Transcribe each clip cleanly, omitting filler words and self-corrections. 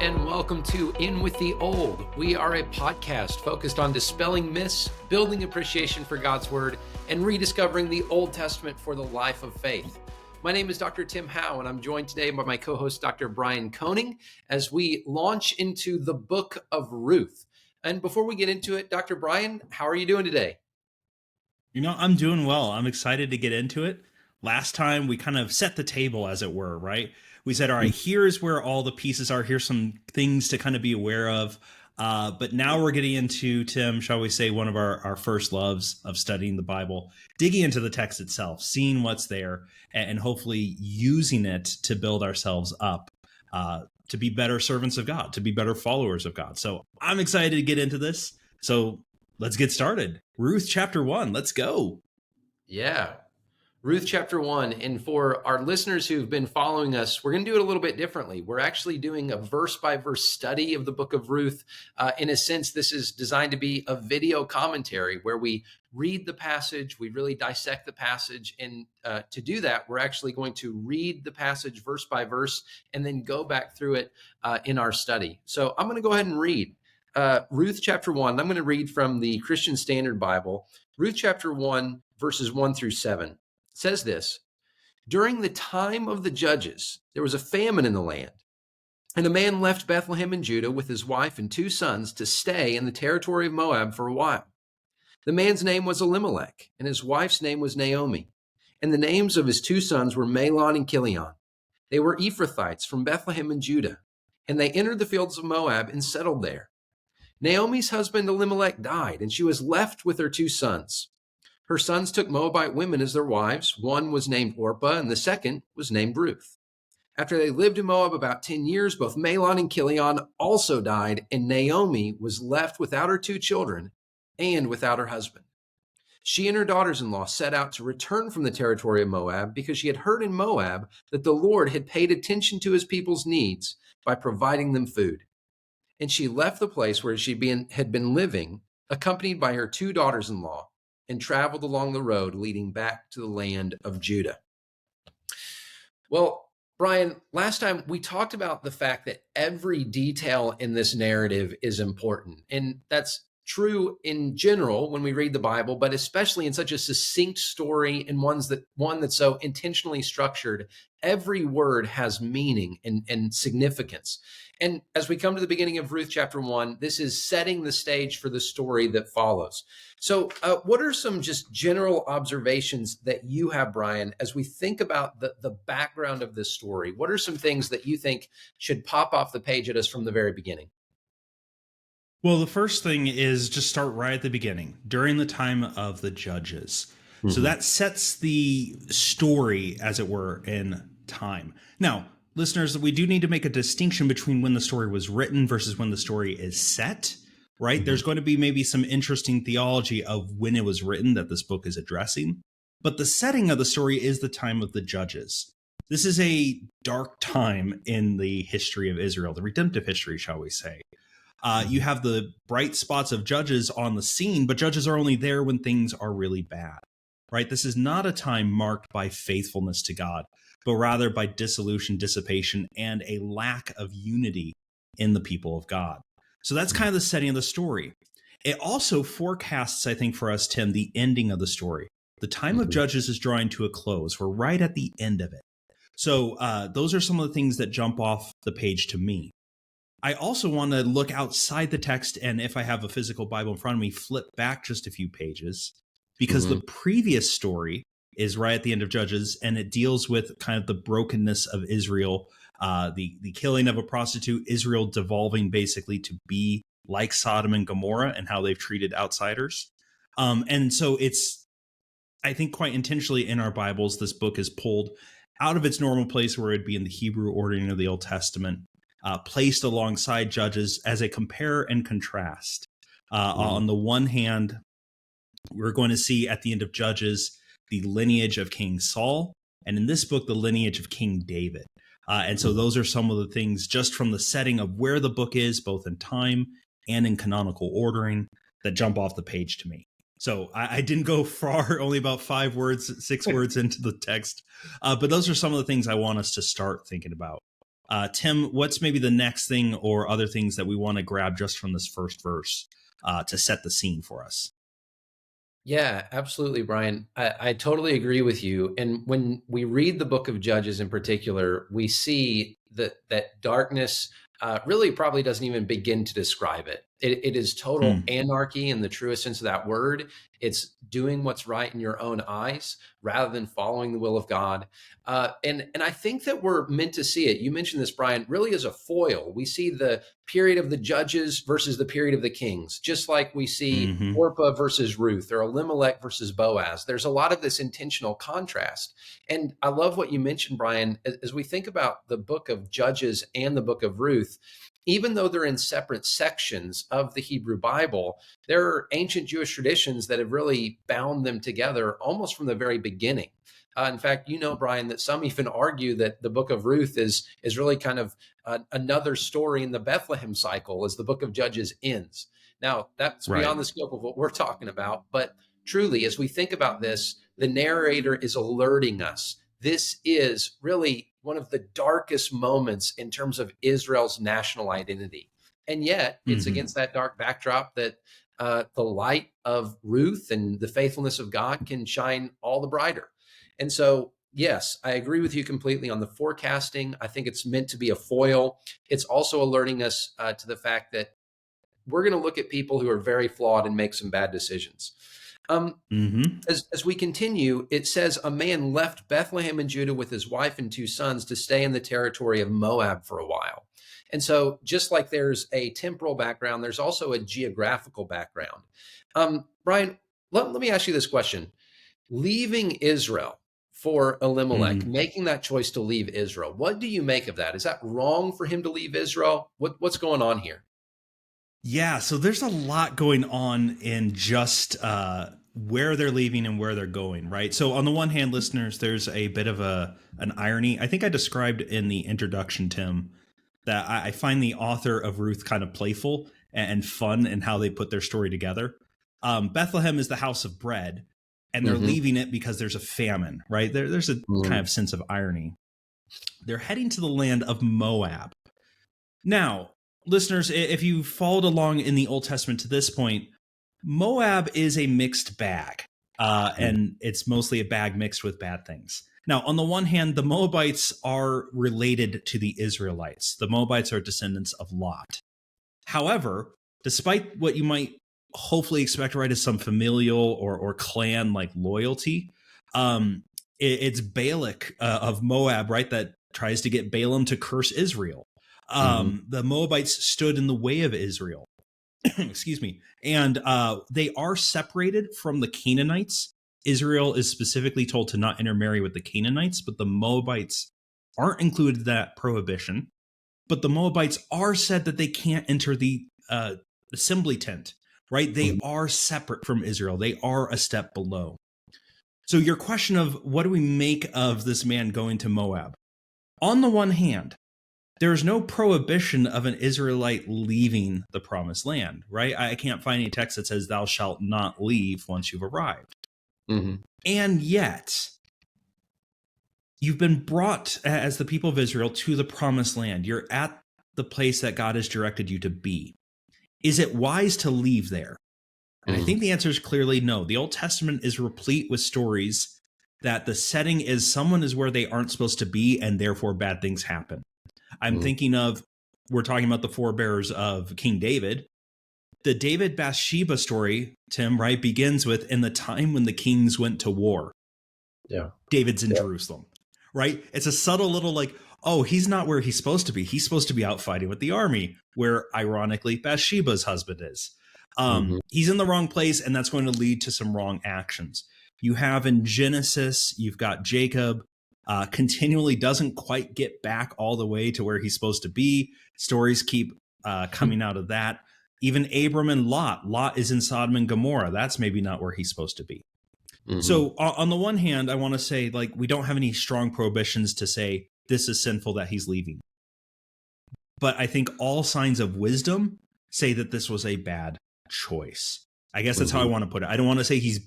and welcome to In With the Old. We are a podcast focused on dispelling myths, building appreciation for God's Word, and rediscovering the Old Testament for the life of faith. My name is Dr. Tim Howe, and I'm joined today by my co-host, Dr. Brian Koning, as we launch into the Book of Ruth. And before we get into it, Dr. Brian, how are you doing today? I'm doing well. I'm excited to get into it. Last time we kind of set the table, as it were, right? We said, all right, here's where all the pieces are. Here's some things to kind of be aware of. But now we're getting into, Tim, shall we say, one of our first loves of studying the Bible, digging into the text itself, seeing what's there, and hopefully using it to build ourselves up, to be better servants of God, to be better followers of God. So I'm excited to get into this. So let's get started. Ruth chapter 1. Let's go. Yeah. Ruth chapter 1. And for our listeners who've been following us, we're going to do it a little bit differently. We're actually doing a verse-by-verse study of the book of Ruth. In a sense, this is designed to be a video commentary where we read the passage, we really dissect the passage. And to do that, we're actually going to read the passage verse by verse and then go back through it in our study. So I'm going to go ahead and read Ruth chapter 1. I'm going to read from the Christian Standard Bible. Ruth chapter 1, verses 1 through 7. Says this: during the time of the judges, there was a famine in the land, and a man left Bethlehem in Judah with his wife and 2 sons to stay in the territory of Moab for a while. The man's name was Elimelech, and his wife's name was Naomi, and the names of his 2 sons were Mahlon and Chilion. They were Ephrathites from Bethlehem in Judah, and they entered the fields of Moab and settled there. Naomi's husband Elimelech died, and she was left with her 2 sons. Her sons took Moabite women as their wives. One was named Orpah, and the second was named Ruth. After they lived in Moab about 10 years, both Mahlon and Chilion also died, and Naomi was left without her 2 children and without her husband. She and her daughters-in-law set out to return from the territory of Moab because she had heard in Moab that the Lord had paid attention to his people's needs by providing them food. And she left the place where she had been living, accompanied by her 2 daughters-in-law, and traveled along the road leading back to the land of Judah. Well, Brian, last time we talked about the fact that every detail in this narrative is important. And that's true in general when we read the Bible, but especially in such a succinct story and one that's so intentionally structured. Every word has meaning and significance. And as we come to the beginning of Ruth chapter 1, this is setting the stage for the story that follows. So what are some just general observations that you have, Brian, as we think about the background of this story? What are some things that you think should pop off the page at us from the very beginning? Well, the first thing is just start right at the beginning, during the time of the judges. Mm-hmm. So that sets the story, as it were, in time. Now, listeners, we do need to make a distinction between when the story was written versus when the story is set, right? Mm-hmm. There's going to be maybe some interesting theology of when it was written that this book is addressing. But the setting of the story is the time of the judges. This is a dark time in the history of Israel, the redemptive history, shall we say. You have the bright spots of judges on the scene, but judges are only there when things are really bad, right? This is not a time marked by faithfulness to God, but rather by dissolution, dissipation, and a lack of unity in the people of God. So that's kind of the setting of the story. It also forecasts, I think, for us, Tim, the ending of the story. The time of Judges is drawing to a close. We're right at the end of it. So those are some of the things that jump off the page to me. I also want to look outside the text, and if I have a physical Bible in front of me, flip back just a few pages, because the previous story is right at the end of Judges, and it deals with kind of the brokenness of Israel, the killing of a prostitute, Israel devolving basically to be like Sodom and Gomorrah and how they've treated outsiders. And so it's, I think, quite intentionally in our Bibles, this book is pulled out of its normal place where it'd be in the Hebrew ordering of the Old Testament, placed alongside Judges as a compare and contrast. On the one hand, we're going to see at the end of Judges the lineage of King Saul, and in this book, the lineage of King David. And so those are some of the things just from the setting of where the book is, both in time and in canonical ordering, that jump off the page to me. So I didn't go far, only about 5 words, 6 words into the text. But those are some of the things I want us to start thinking about. Tim, what's maybe the next thing or other things that we want to grab just from this first verse to set the scene for us? Yeah, absolutely, Brian. I totally agree with you. And when we read the book of Judges in particular, we see that darkness really probably doesn't even begin to describe it. It is total Hmm. anarchy in the truest sense of that word. It's doing what's right in your own eyes rather than following the will of God. And I think that we're meant to see it. You mentioned this, Brian, really as a foil. We see the period of the judges versus the period of the kings, just like we see Hmm. Orpah versus Ruth or Elimelech versus Boaz. There's a lot of this intentional contrast. And I love what you mentioned, Brian, as we think about the book of Judges and the book of Ruth. Even though they're in separate sections of the Hebrew Bible, there are ancient Jewish traditions that have really bound them together almost from the very beginning. In fact, Brian, that some even argue that the book of Ruth is really kind of another story in the Bethlehem cycle as the book of Judges ends. Now, that's Right. beyond the scope of what we're talking about, but truly, as we think about this, the narrator is alerting us. This is really one of the darkest moments in terms of Israel's national identity. And yet, it's Hmm. against that dark backdrop that the light of Ruth and the faithfulness of God can shine all the brighter. And so, yes, I agree with you completely on the forecasting. I think it's meant to be a foil. It's also alerting us to the fact that we're going to look at people who are very flawed and make some bad decisions. Um, Hmm. as we continue, it says a man left Bethlehem in Judah with his wife and two sons to stay in the territory of Moab for a while. And so, just like there's a temporal background, there's also a geographical background. Brian, let me ask you this question. Leaving Israel for Elimelech, Hmm. making that choice to leave Israel, what do you make of that? Is that wrong for him to leave Israel? What's going on here? Yeah, so there's a lot going on in just where they're leaving and where they're going, right? So on the one hand, listeners, there's a bit of an irony. I think I described in the introduction, Tim, that I find the author of Ruth kind of playful and fun in how they put their story together. Bethlehem is the house of bread, and they're Hmm. leaving it because there's a famine, right? There's a kind of sense of irony. They're heading to the land of Moab. Now, listeners, if you followed along in the Old Testament to this point, Moab is a mixed bag, and it's mostly a bag mixed with bad things. Now, on the one hand, the Moabites are related to the Israelites. The Moabites are descendants of Lot. However, despite what you might hopefully expect, right, as some familial or clan like loyalty, it's Balak of Moab, right, that tries to get Balaam to curse Israel. Hmm. The Moabites stood in the way of Israel. Excuse me. And they are separated from the Canaanites. Israel is specifically told to not intermarry with the Canaanites, but the Moabites aren't included in that prohibition. But the Moabites are said that they can't enter the assembly tent, right? They Hmm. are separate from Israel. They are a step below. So your question of what do we make of this man going to Moab? On the one hand, there is no prohibition of an Israelite leaving the promised land, right? I can't find any text that says thou shalt not leave once you've arrived. Hmm. And yet, you've been brought as the people of Israel to the promised land. You're at the place that God has directed you to be. Is it wise to leave there? And I Hmm. think the answer is clearly no. The Old Testament is replete with stories that the setting is someone is where they aren't supposed to be, and therefore bad things happen. I'm Hmm. thinking of, we're talking about the forebears of King David. The David Bathsheba story, Tim, right, begins with in the time when the kings went to war. Yeah. David's in Yeah. Jerusalem, right? It's a subtle little like, oh, he's not where he's supposed to be. He's supposed to be out fighting with the army, where ironically Bathsheba's husband is. Hmm. He's in the wrong place, and that's going to lead to some wrong actions. You have in Genesis, you've got Jacob continually doesn't quite get back all the way to where he's supposed to be. Stories keep coming out of that. Even Abram and Lot. Lot is in Sodom and Gomorrah. That's maybe not where he's supposed to be. Hmm. So on the one hand, I want to say like we don't have any strong prohibitions to say this is sinful that he's leaving. But I think all signs of wisdom say that this was a bad choice. I guess that's how I Hmm. want to put it. I don't want to say he's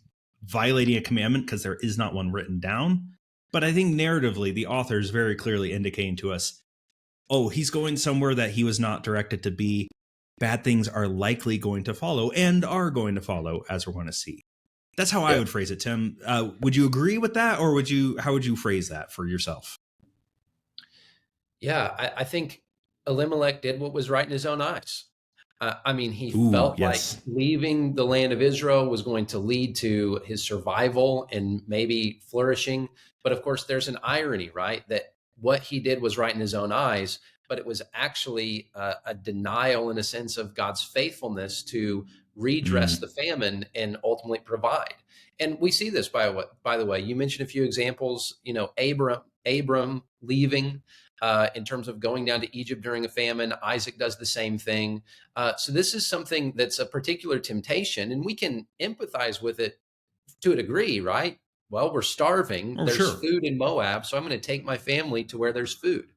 violating a commandment because there is not one written down. But I think narratively, the author is very clearly indicating to us oh, he's going somewhere that he was not directed to be. Bad things are likely going to follow and are going to follow, as we're going to see. That's how I would phrase it, Tim. Would you agree with that, or how would you phrase that for yourself? Yeah, I think Elimelech did what was right in his own eyes. I mean, he Ooh, felt like yes. leaving the land of Israel was going to lead to his survival and maybe flourishing. But of course, there's an irony, right? That what he did was right in his own eyes, but it was actually a denial, in a sense, of God's faithfulness to redress Mm, the famine and ultimately provide. And we see this by the way, you mentioned a few examples. Abram leaving. In terms of going down to Egypt during a famine, Isaac does the same thing. So this is something that's a particular temptation, and we can empathize with it to a degree, right? Well, we're starving. oh, There's sure. food in Moab, so I'm going to take my family to where there's food.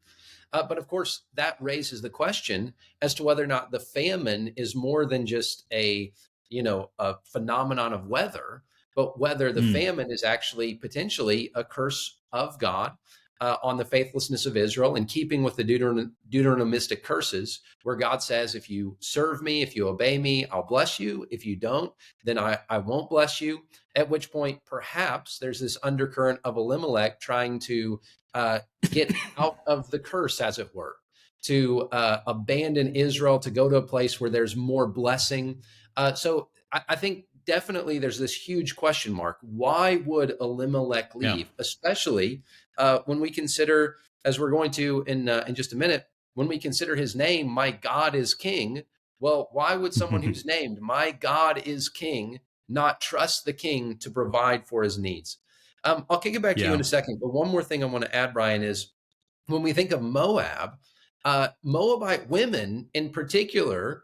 But of course, that raises the question as to whether or not the famine is more than just a phenomenon of weather, but whether the Mm, famine is actually potentially a curse of God on the faithlessness of Israel, in keeping with the Deuteronomistic curses, where God says, if you serve me, if you obey me, I'll bless you. If you don't, then I won't bless you. At which point, perhaps there's this undercurrent of Elimelech trying to get out of the curse, as it were, to abandon Israel, to go to a place where there's more blessing. So I think definitely there's this huge question mark. Why would Elimelech yeah. leave, especially when we consider, as we're going to in just a minute, when we consider his name, my God is King? Well, why would someone who's named my God is King not trust the King to provide for his needs? I'll kick it back to you in Yeah. a second, but one more thing I want to add, Brian, is when we think of Moab, Moabite women in particular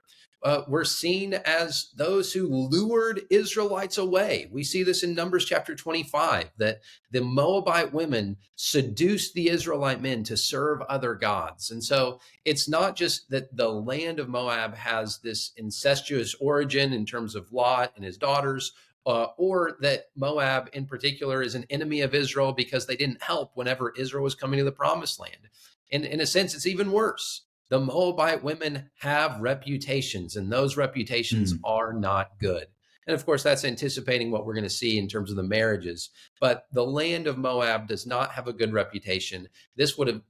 were seen as those who lured Israelites away. We see this in Numbers chapter 25, that the Moabite women seduced the Israelite men to serve other gods. And so it's not just that the land of Moab has this incestuous origin in terms of Lot and his daughters, or that Moab in particular is an enemy of Israel because they didn't help whenever Israel was coming to the promised land. In a sense, it's even worse. The Moabite women have reputations, and those reputations Mm, are not good. And of course, that's anticipating what we're going to see in terms of the marriages. But the land of Moab does not have a good reputation. This would have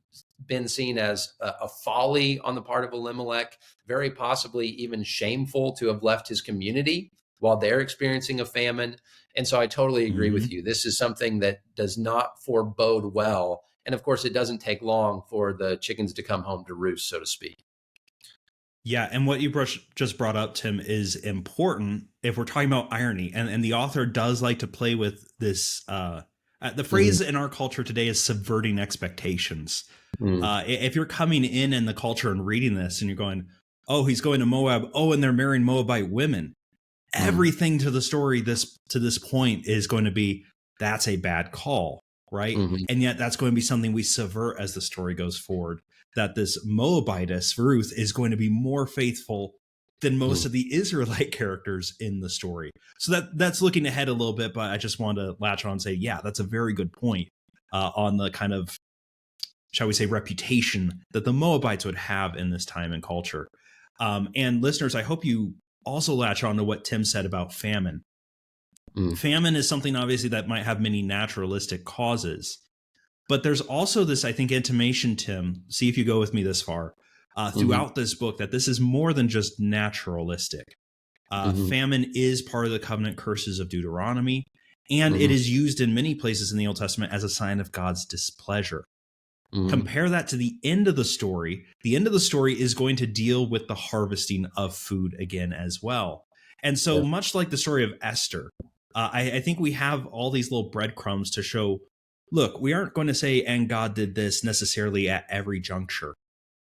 been seen as a folly on the part of Elimelech, very possibly even shameful to have left his community while they're experiencing a famine. And so I totally agree with mhm. you. This is something that does not forebode well. And of course, it doesn't take long for the chickens to come home to roost, so to speak. Yeah, and what you just brought up, Tim, is important if we're talking about irony. And the author does like to play with this. The Mhm. phrase in our culture today is subverting expectations. Mm. If you're coming in the culture and reading this and you're going, oh, he's going to Moab. Oh, and they're marrying Moabite women. Mm. Everything to the story to this point is going to be that's a bad call, right? Mhm. And yet that's going to be something we subvert as the story goes forward. That this Moabitess Ruth is going to be more faithful than most Mm. of the Israelite characters in the story. So that's looking ahead a little bit, but I just want to latch on and say, yeah, that's a very good point on the kind of, shall we say, reputation that the Moabites would have in this time and culture. And listeners, I hope you also latch on to what Tim said about famine. Mm. Famine is something obviously that might have many naturalistic causes, but there's also this, I think, intimation, Tim, see if you go with me this far, Mhm. throughout this book, that this is more than just naturalistic. Mhm. Famine is part of the covenant curses of Deuteronomy, and it Mhm. is used in many places in the Old Testament as a sign of God's displeasure. Mhm. Compare that to the end of the story. The end of the story is going to deal with the harvesting of food again as well. And so, Yeah. much like the story of Esther, I think we have all these little breadcrumbs to show look, we aren't going to say, and God did this necessarily at every juncture.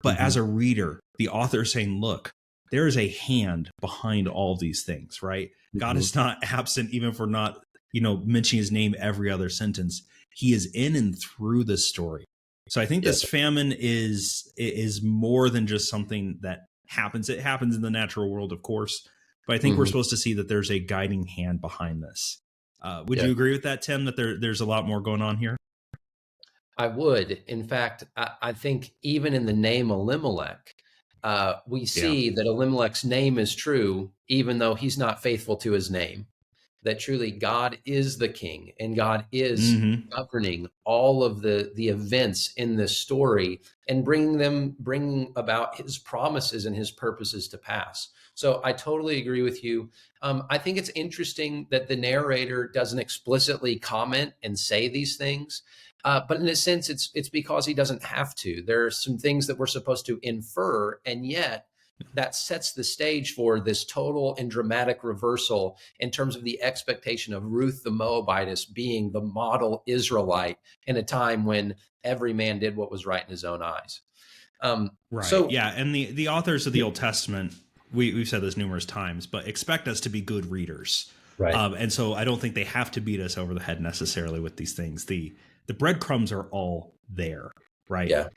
But as Mhm. a reader, the author is saying, look, there is a hand behind all these things, right? God Mhm. is not absent even for not, mentioning his name every other sentence. He is in and through this story. So I think Yeah. this famine is more than just something that happens. It happens in the natural world, of course, but I think we're Mhm. supposed to see that there's a guiding hand behind this. Would Yeah. you agree with that, Tim? That there's a lot more going on here? I would. In fact, I think even in the name Elimelech, we Yeah. see that Elimelech's name is true, even though he's not faithful to his name. That truly God is the king and God is Hmm. governing all of the events in this story and bringing about his promises and his purposes to pass. So I totally agree with you. I think it's interesting that the narrator doesn't explicitly comment and say these things. But in a sense, it's because he doesn't have to. There are some things that we're supposed to infer, and yet that sets the stage for this total and dramatic reversal in terms of the expectation of Ruth the Moabitess being the model Israelite in a time when every man did what was right in his own eyes. Right. So, Yeah. And the authors of the Old Testament, we've said this numerous times, but expect us to be good readers. right. And so I don't think they have to beat us over the head necessarily with these things. The breadcrumbs are all there, right? Yeah.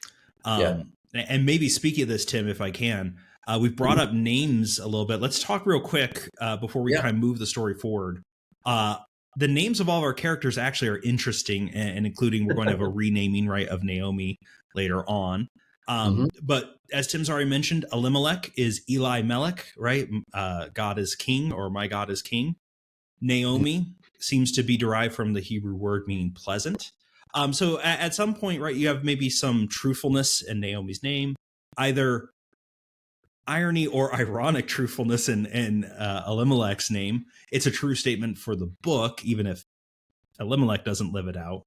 Yeah. And maybe speaking of this, Tim, if I can, we've brought up names a little bit. Let's talk real quick before we Yeah. kind of move the story forward. The names of all of our characters actually are interesting, and including we're going to have a renaming right of Naomi later on. Hmm. But as Tim's already mentioned, Elimelech is Eli Melech, right? God is king, or my God is king. Naomi seems to be derived from the Hebrew word meaning pleasant. So at some point, right, you have maybe some truthfulness in Naomi's name, either irony or ironic truthfulness in Elimelech's name. It's a true statement for the book, even if Elimelech doesn't live it out.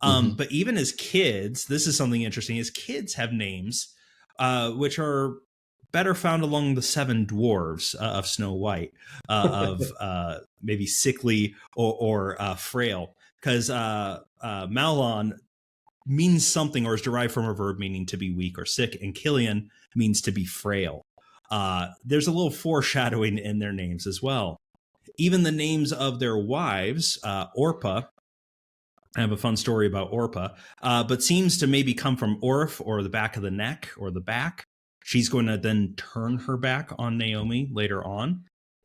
Hmm. But even as kids, this is something interesting. As kids have names which are better found along the seven dwarves of Snow White, of maybe sickly or frail, because Mahlon means something or is derived from a verb meaning to be weak or sick, and Killian means to be frail. There's a little foreshadowing in their names as well. Even the names of their wives, Orpah, I have a fun story about Orpah, but seems to maybe come from Orph, or the back of the neck, or the back. She's going to then turn her back on Naomi later on.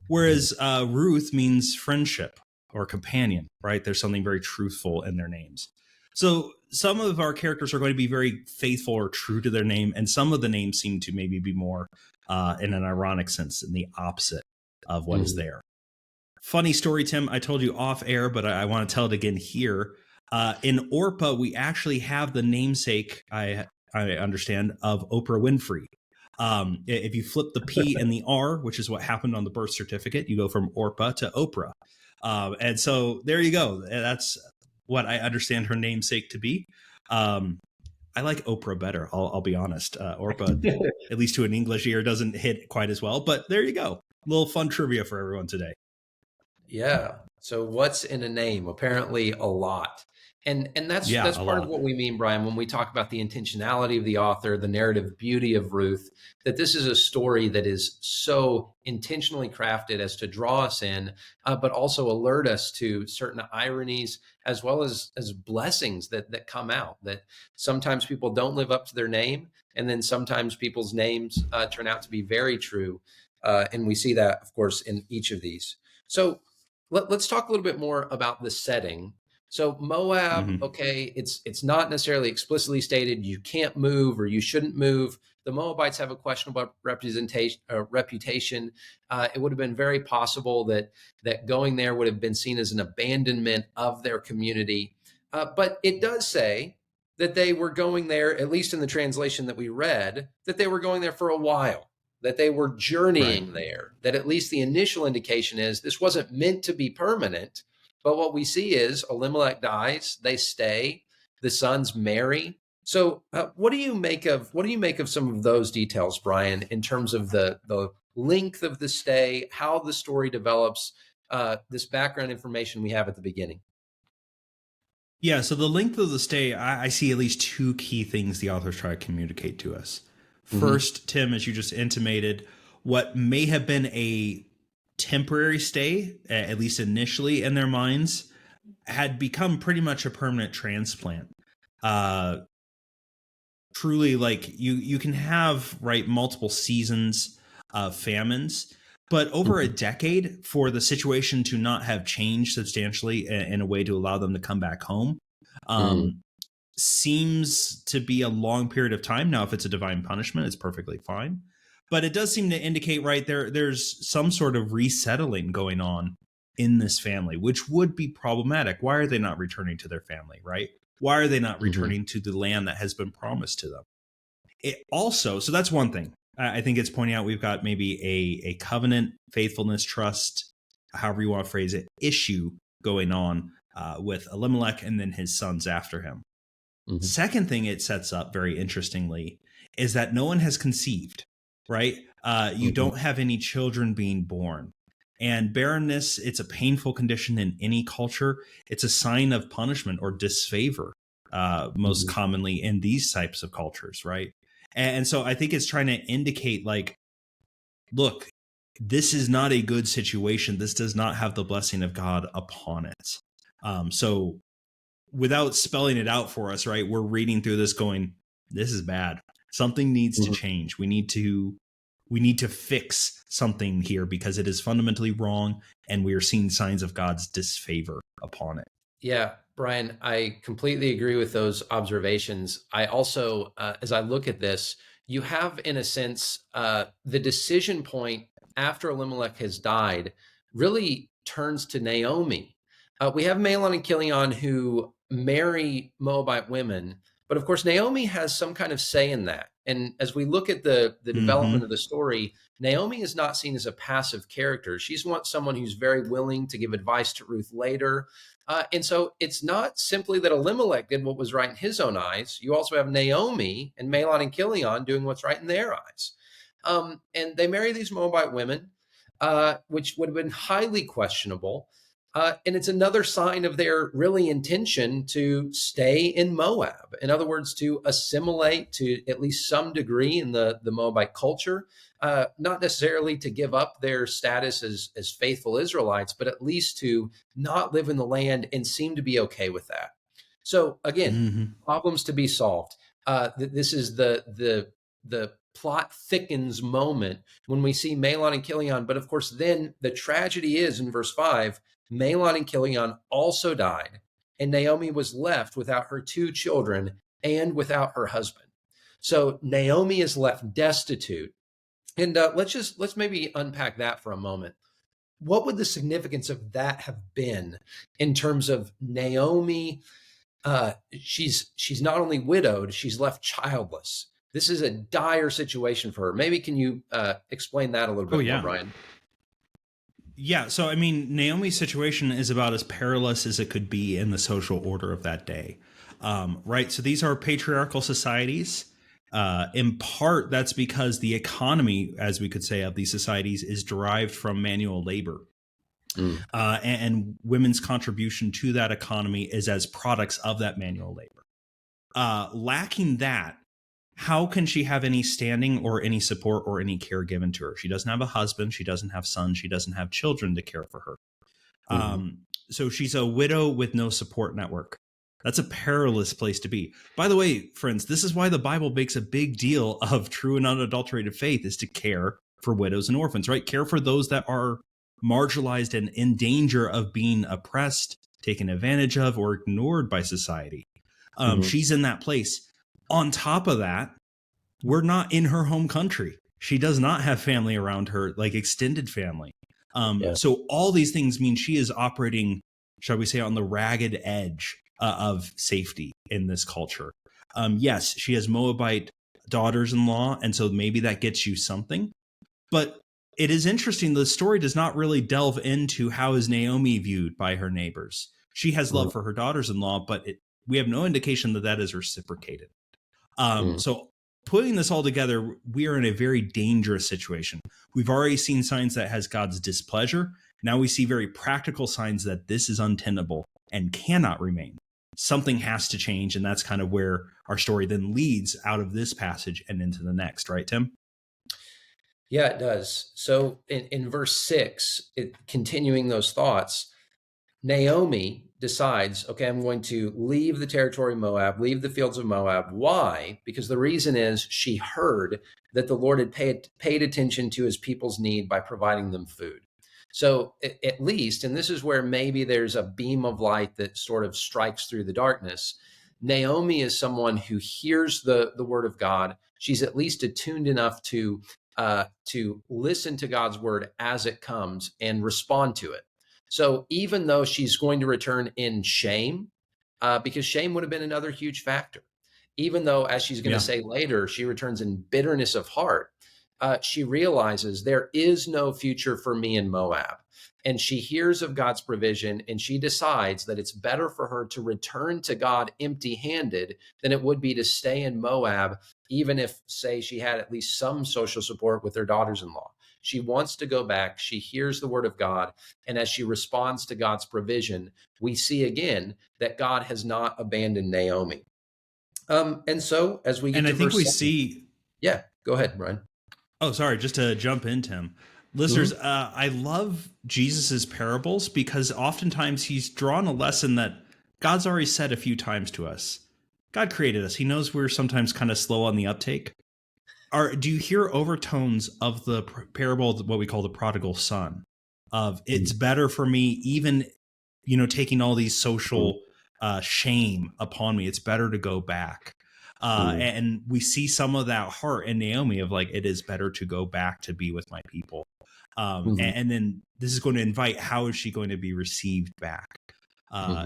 Whereas Ruth means friendship or companion, right? There's something very truthful in their names. So some of our characters are going to be very faithful or true to their name, and some of the names seem to maybe be more in an ironic sense, in the opposite of what is Hmm. there. Funny story, Tim. I told you off air, but I want to tell it again here. In Orpah, we actually have the namesake, I understand, of Oprah Winfrey. If you flip the P and the R, which is what happened on the birth certificate, you go from Orpah to Oprah. And so there you go. That's what I understand her namesake to be. I like Oprah better. I'll be honest. Orpah, at least to an English ear, doesn't hit quite as well. But there you go. A little fun trivia for everyone today. Yeah. So what's in a name? Apparently a lot. And Yeah, that's a part of lot. what we mean, Brian, when we talk about the intentionality of the author, the narrative beauty of Ruth, that this is a story that is so intentionally crafted as to draw us in, but also alert us to certain ironies as well as blessings that come out. That sometimes people don't live up to their name, and then sometimes people's names turn out to be very true. And we see that, of course, in each of these. So let's talk a little bit more about the setting. So Moab, Hmm. okay, it's not necessarily explicitly stated you can't move or you shouldn't move. The Moabites have a questionable reputation. It would have been very possible that going there would have been seen as an abandonment of their community. But it does say that they were going there, at least in the translation that we read, that they were going there for a while, that they were Right. journeying there, that at least the initial indication is this wasn't meant to be permanent. But what we see is Elimelech dies, they stay, the sons marry. So what do you make of some of those details, Brian, in terms of the length of the stay, how the story develops, this background information we have at the beginning? Yeah, so the length of the stay, I see at least two key things the authors try to communicate to us. Hmm. First, Tim, as you just intimated, what may have been a temporary stay, at least initially in their minds, had become pretty much a permanent transplant. Uh, Truly, like you can have right multiple seasons of famines, but over a Hmm. decade for the situation to not have changed substantially in a way to allow them to come back home. Mm. Um, seems to be a long period of time. Now, if it's a divine punishment, it's perfectly fine. But it does seem to indicate, right, there's some sort of resettling going on in this family, which would be problematic. Why are they not returning to their family, right? Why are they not returning to the land that has been promised to them? It also, so that's one thing. I think it's pointing out we've got maybe a covenant, faithfulness, trust, however you want to phrase it, issue going on with Elimelech and then his sons after him. Second thing it sets up very interestingly is that no one has conceived, right? You don't have any children being born. And barrenness, it's a painful condition in any culture. It's a sign of punishment or disfavor, most commonly in these types of cultures, right? And so I think it's trying to indicate, like, look, this is not a good situation. This does not have the blessing of God upon it. So without spelling it out for us, right, we're reading through this going, this is bad. Something needs to change. We need to fix something here because it is fundamentally wrong, and we are seeing signs of God's disfavor upon it. Yeah, Brian, I completely agree with those observations. I also, as I look at this, you have, in a sense, the decision point after Elimelech has died really turns to Naomi. We have Mahlon and Chilion who marry Moabite women, but of course, Naomi has some kind of say in that. And as we look at the development of the story, Naomi is not seen as a passive character. She's someone who's very willing to give advice to Ruth later. And so it's not simply that Elimelech did what was right in his own eyes. You also have Naomi and Mahlon and Chilion doing what's right in their eyes. And they marry these Moabite women, which would have been highly questionable. And it's another sign of their really intention to stay in Moab. In other words, to assimilate to at least some degree in the Moabite culture, not necessarily to give up their status as faithful Israelites, but at least to not live in the land and seem to be okay with that. So again, problems to be solved. This is the plot thickens moment when we see Mahlon and Chilion. But of course, then the tragedy is in verse 5, Mahlon and Chilion also died, and Naomi was left without her 2 children and without her husband. So Naomi is left destitute. And let's maybe unpack that for a moment. What would the significance of that have been in terms of Naomi? She's not only widowed, she's left childless. This is a dire situation for her. Maybe can you explain that a little bit more, Brian? Yeah, so I mean, Naomi's situation is about as perilous as it could be in the social order of that day, right? So these are patriarchal societies. In part, that's because the economy, as we could say, of these societies is derived from manual labor. And women's contribution to that economy is as products of that manual labor. Lacking that, how can she have any standing or any support or any care given to her? She doesn't have a husband. She doesn't have sons. She doesn't have children to care for her. So she's a widow with no support network. That's a perilous place to be. By the way, friends, this is why the Bible makes a big deal of true and unadulterated faith is to care for widows and orphans, right? Care for those that are marginalized and in danger of being oppressed, taken advantage of, or ignored by society. She's in that place. On top of that, we're not in her home country. She does not have family around her, like extended family. So all these things mean she is operating, shall we say, on the ragged edge of safety in this culture. Yes, she has Moabite daughters-in-law, and so maybe that gets you something. But it is interesting, the story does not really delve into how is Naomi viewed by her neighbors. She has love for her daughters-in-law, but we have no indication that that is reciprocated. So putting this all together, we are in a very dangerous situation. We've already seen signs that has God's displeasure. Now we see very practical signs that this is untenable and cannot remain. Something has to change, and that's kind of where our story then leads out of this passage and into the next, right, Tim? Yeah, it does. So in verse 6, continuing those thoughts, Naomi decides, okay, I'm going to leave the territory of Moab, leave the fields of Moab. Why? Because the reason is she heard that the Lord had paid attention to his people's need by providing them food. So at least, and this is where maybe there's a beam of light that sort of strikes through the darkness, Naomi is someone who hears the word of God. She's at least attuned enough to listen to God's word as it comes and respond to it. So even though she's going to return in shame, because shame would have been another huge factor, even though, as she's going to say later, she returns in bitterness of heart, she realizes there is no future for me in Moab. And she hears of God's provision, and she decides that it's better for her to return to God empty-handed than it would be to stay in Moab, even if, say, she had at least some social support with her daughters-in-law. She wants to go back. She hears the word of God. And as she responds to God's provision, we see again that God has not abandoned Naomi. And so as we get and to I think verse we 7, see. Yeah, go ahead, Brian. Oh, sorry, just to jump in, Tim. Listeners, I love Jesus's parables because oftentimes he's drawn a lesson that God's already said a few times to us. God created us. He knows we're sometimes kind of slow on the uptake. Do you hear overtones of the parable of what we call the prodigal son? Of it's better for me, even taking all these social shame upon me. It's better to go back. And we see some of that heart in Naomi of like, it is better to go back to be with my people. And then this is going to invite, how is she going to be received back?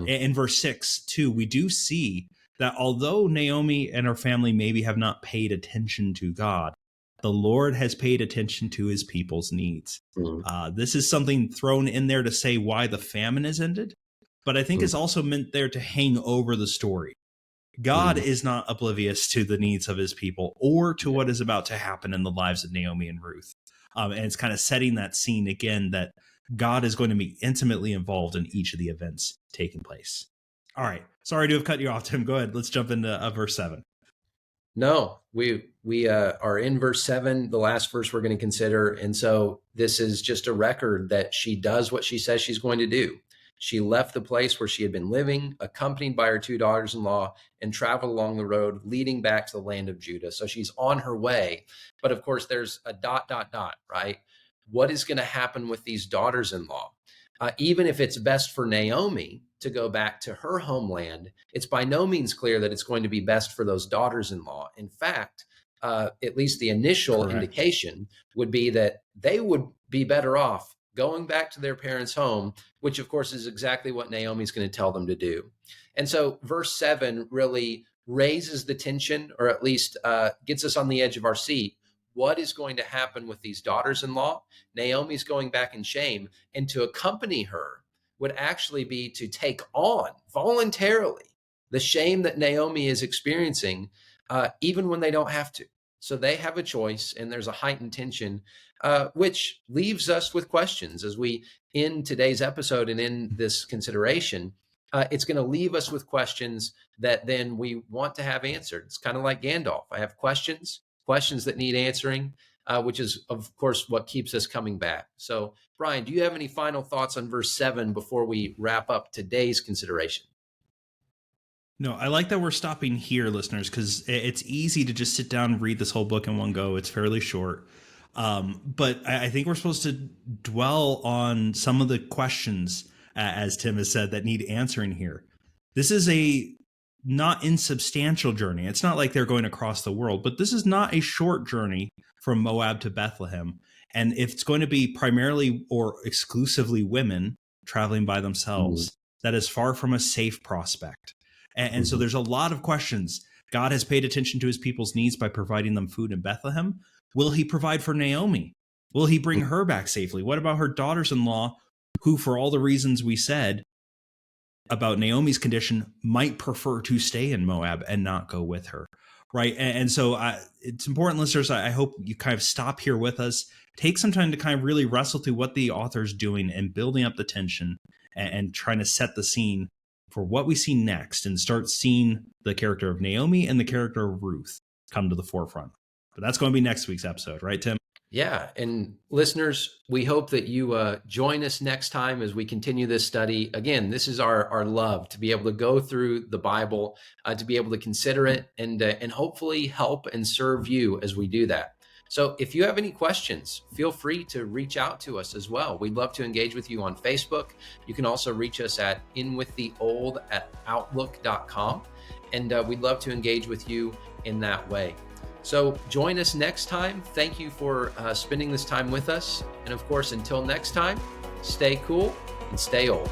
In verse 6 too, we do see that although Naomi and her family maybe have not paid attention to God, the Lord has paid attention to his people's needs. This is something thrown in there to say why the famine is ended, but I think it's also meant there to hang over the story. God is not oblivious to the needs of his people or to what is about to happen in the lives of Naomi and Ruth. And it's kind of setting that scene again that God is going to be intimately involved in each of the events taking place. All right. Sorry to have cut you off, Tim. Go ahead. Let's jump into verse 7. No, we are in verse 7, the last verse we're going to consider. And so this is just a record that she does what she says she's going to do. She left the place where she had been living, accompanied by her 2 daughters-in-law, and traveled along the road leading back to the land of Judah. So she's on her way. But of course, there's a ... right? What is going to happen with these daughters-in-law? Even if it's best for Naomi to go back to her homeland, it's by no means clear that it's going to be best for those daughters-in-law. In fact, at least the initial indication would be that they would be better off going back to their parents' home, which of course is exactly what Naomi's going to tell them to do. And so verse 7 really raises the tension, or at least gets us on the edge of our seat. What is going to happen with these daughters-in-law? Naomi's going back in shame, and to accompany her would actually be to take on voluntarily the shame that Naomi is experiencing, even when they don't have to. So they have a choice, and there's a heightened tension, which leaves us with questions as we end today's episode and in this consideration. It's going to leave us with questions that then we want to have answered. It's kind of like Gandalf. I have questions that need answering, which is, of course, what keeps us coming back. So, Brian, do you have any final thoughts on verse 7 before we wrap up today's consideration? No, I like that we're stopping here, listeners, because it's easy to just sit down and read this whole book in one go. It's fairly short. But I think we're supposed to dwell on some of the questions, as Tim has said, that need answering here. This is a not insubstantial journey. It's not like they're going across the world, but this is not a short journey from Moab to Bethlehem. And if it's going to be primarily or exclusively women traveling by themselves, that is far from a safe prospect. And so there's a lot of questions. God has paid attention to his people's needs by providing them food in Bethlehem. Will he provide for Naomi? Will he bring her back safely? What about her daughters-in-law, who, for all the reasons we said about Naomi's condition, might prefer to stay in Moab and not go with her, right? And so it's important, listeners, I hope you kind of stop here with us, take some time to kind of really wrestle through what the author's doing and building up the tension and trying to set the scene for what we see next and start seeing the character of Naomi and the character of Ruth come to the forefront. But that's going to be next week's episode, right, Tim? Yeah. And listeners, we hope that you join us next time as we continue this study. Again, this is our love, to be able to go through the Bible, to be able to consider it and hopefully help and serve you as we do that. So if you have any questions, feel free to reach out to us as well. We'd love to engage with you on Facebook. You can also reach us at inwiththeold@outlook.com. And we'd love to engage with you in that way. So join us next time. Thank you for spending this time with us. And of course, until next time, stay cool and stay old.